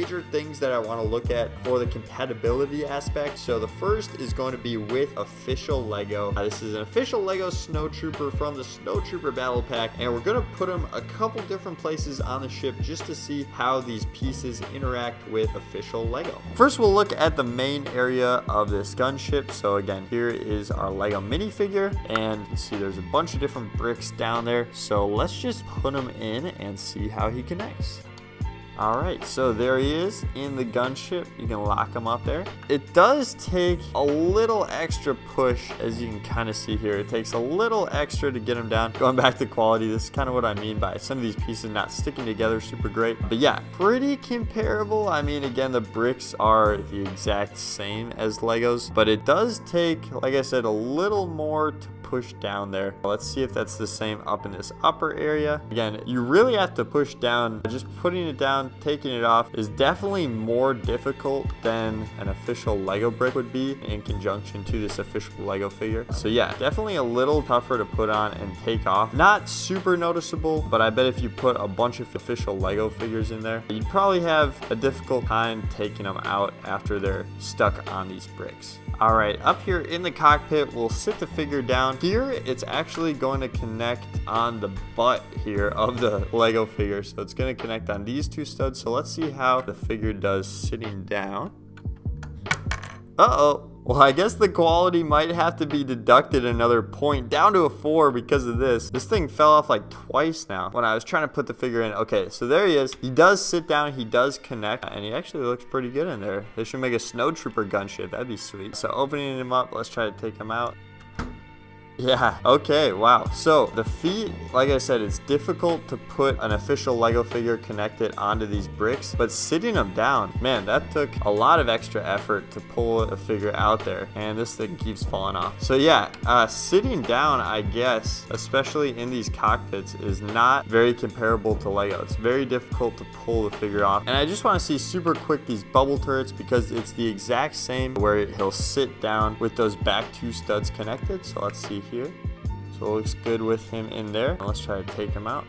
major things that I want to look at for the compatibility aspect. So the first is going to be with official Lego. This is an official Lego Snow Trooper from the Snow Trooper Battle Pack, and we're going to put him a couple different places on the ship just to see how these pieces interact with official Lego. First, we'll look at the main area of this gunship. So again, here is our Lego minifigure, and you can see there's a bunch of different bricks down there. So let's just put him in and see how he connects. Alright, so there he is in the gunship. You can lock him up there. It does take a little extra push, as you can kind of see here. It takes a little extra to get him down. Going back to quality, this is kind of what I mean by some of these pieces not sticking together super great. But yeah, pretty comparable. I mean, again, the bricks are the exact same as Legos, but it does take, like I said, a little more to push down there. Let's see if that's the same up in this upper area. Again, you really have to push down. Just putting it down, taking it off is definitely more difficult than an official Lego brick would be in conjunction to this official Lego figure. So yeah, definitely a little tougher to put on and take off. Not super noticeable, but I bet if you put a bunch of official Lego figures in there, you'd probably have a difficult time taking them out after they're stuck on these bricks. Alright, up here in the cockpit, we'll sit the figure down. Here, it's actually going to connect on the butt here of the Lego figure. So it's going to connect on these two studs. So let's see how the figure does sitting down. Uh-oh. Well, I guess the quality might have to be deducted another point, down to a 4 because of this. This thing fell off like twice now when I was trying to put the figure in. Okay, so there he is. He does sit down, he does connect, and he actually looks pretty good in there. They should make a Snow Trooper gunship. That'd be sweet. So opening him up, let's try to take him out. Yeah, okay, wow. So the feet, like I said, it's difficult to put an official Lego figure connected onto these bricks, but sitting them down, man, that took a lot of extra effort to pull a figure out there, and this thing keeps falling off. So yeah, sitting down, I guess, especially in these cockpits, is not very comparable to Lego. It's very difficult to pull the figure off. And I just want to see super quick these bubble turrets, because it's the exact same where he'll sit down with those back two studs connected. So let's see here. So it looks good with him in there. Let's try to take him out.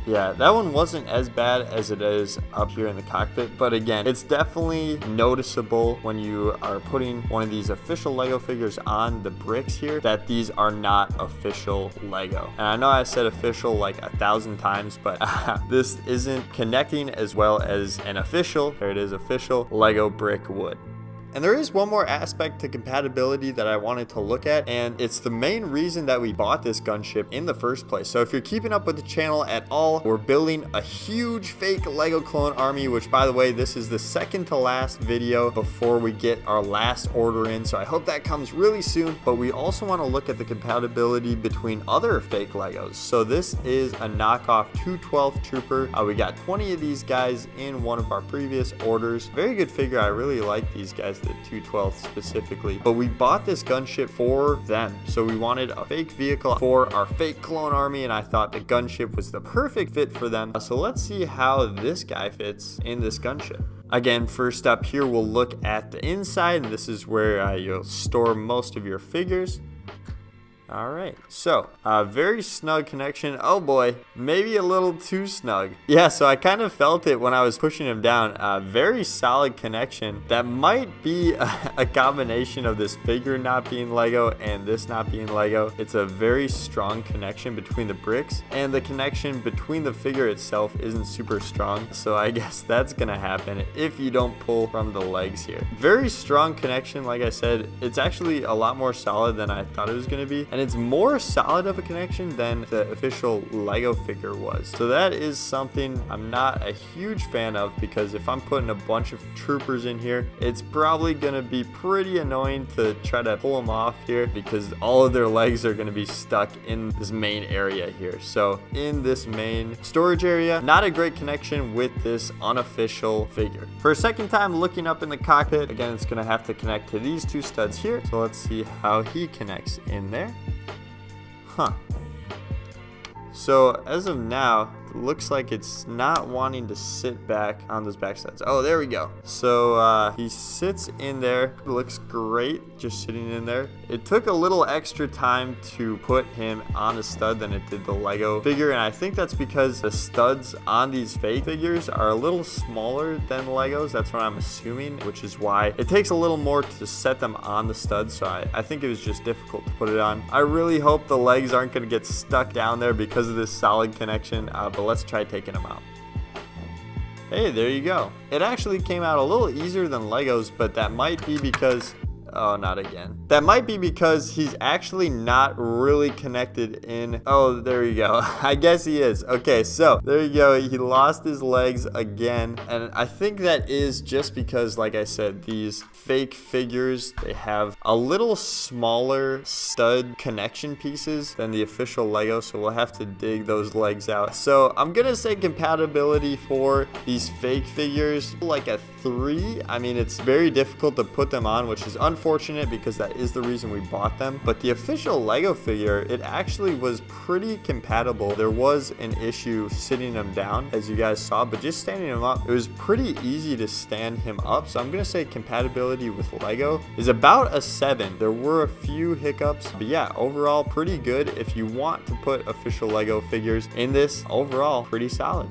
Yeah, that one wasn't as bad as it is up here in the cockpit, but again, it's definitely noticeable when you are putting one of these official Lego figures on the bricks here that these are not official Lego. And I know I said official like 1,000 times, but this isn't connecting as well as an official, there it is, official Lego brick would. And there is one more aspect to compatibility that I wanted to look at, and it's the main reason that we bought this gunship in the first place. So if you're keeping up with the channel at all, we're building a huge fake Lego clone army, which by the way, this is the second to last video before we get our last order in. So I hope that comes really soon, but we also want to look at the compatibility between other fake Legos. So this is a knockoff 212th Trooper. We got 20 of these guys in one of our previous orders. Very good figure. I really like these guys, the 212th specifically, but we bought this gunship for them. So we wanted a fake vehicle for our fake clone army, and I thought the gunship was the perfect fit for them. So let's see how this guy fits in this gunship. Again, first up here, we'll look at the inside, and this is where you'll store most of your figures. All right, so very snug connection. Oh boy, maybe a little too snug. Yeah, so I kind of felt it when I was pushing him down. Very solid connection. That might be a combination of this figure not being Lego and this not being Lego. It's a very strong connection between the bricks, and the connection between the figure itself isn't super strong. So I guess that's gonna happen if you don't pull from the legs here. Very strong connection, like I said. It's actually a lot more solid than I thought it was gonna be. And it's more solid of a connection than the official Lego figure was. So that is something I'm not a huge fan of, because if I'm putting a bunch of troopers in here, it's probably gonna be pretty annoying to try to pull them off here, because all of their legs are gonna be stuck in this main area here. So in this main storage area, not a great connection with this unofficial figure. For a second time looking up in the cockpit, again, it's gonna have to connect to these two studs here. So let's see how he connects in there. Huh. So as of now, looks like it's not wanting to sit back on those back studs. Oh, there we go. So he sits in there. Looks great just sitting in there. It took a little extra time to put him on the stud than it did the Lego figure, and I think that's because the studs on these fake figures are a little smaller than Legos. That's what I'm assuming, which is why it takes a little more to set them on the studs. So I think it was just difficult to put it on. I really hope the legs aren't going to get stuck down there because of this solid connection, but let's try taking them out. Hey, there you go. It actually came out a little easier than Legos, but that might be because... Oh, not again. That might be because he's actually not really connected in. Oh, there you go. I guess he is. Okay, so there you go. He lost his legs again. And I think that is just because, like I said, these fake figures, they have a little smaller stud connection pieces than the official Lego. So we'll have to dig those legs out. So I'm going to say compatibility for these fake figures, like a 3. I mean, it's very difficult to put them on, which is unfortunate because that is the reason we bought them. But the official Lego figure, it actually was pretty compatible. There was an issue sitting him down, as you guys saw, but just standing him up, it was pretty easy to stand him up. So I'm gonna say compatibility with Lego is about a 7. There were a few hiccups, but yeah, overall pretty good. If you want to put official Lego figures in this, overall pretty solid.